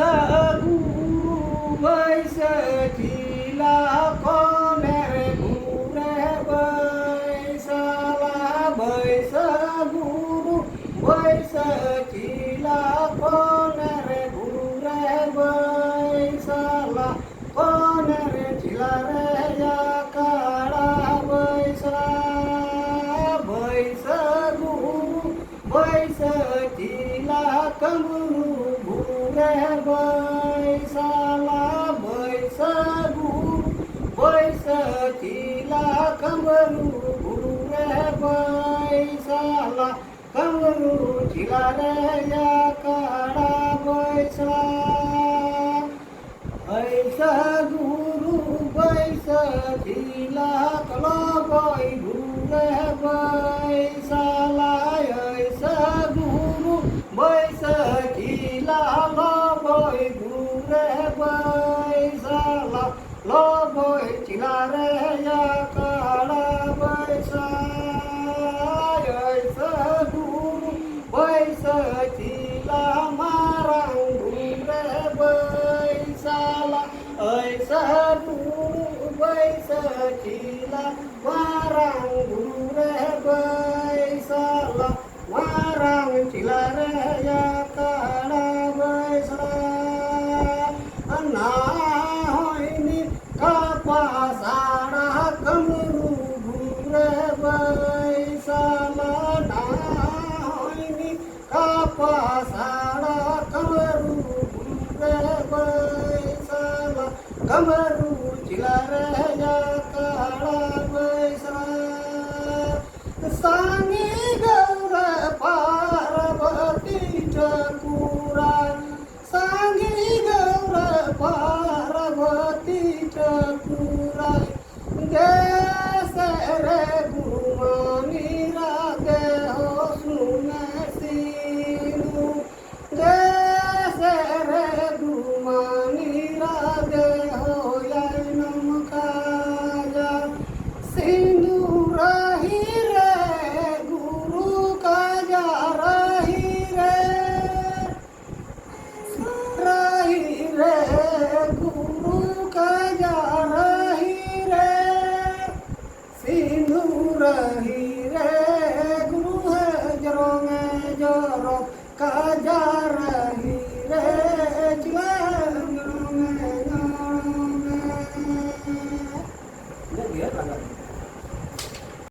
बैसगुरु बैसखिला कोने रे घुरे बैसला बैसगुरु बैसखिला कोने रे घुरे बैसला कोने रे झिला रे या काळा बैसला बैसगुरु बैसखिला कमरू घुरे बैसला बैसगुरु बैसखिला कमरू घुरे बैसला कमरू झिला रे या काळा बैसला बैसगुरु बैसखिला कलाबाई घुरे बैसला बैसगुरु बैसखिला लबाई घुरे बैसला लबाई झिला रे या काळा बैसला बैसगुरु बैसखिला मारां घुरे बैसला बैसगुरु बैसखिला मारां घुरे बैसला मारां झिला रे या काळा बैसला ना होईनी कापासाडा कमरू घुरे बैसला ना होईनी कापासाडा कमरू घुरे बैसला कमरू झिला रे या काळा बैसला सांगी गौर पार्वती ठाकुरा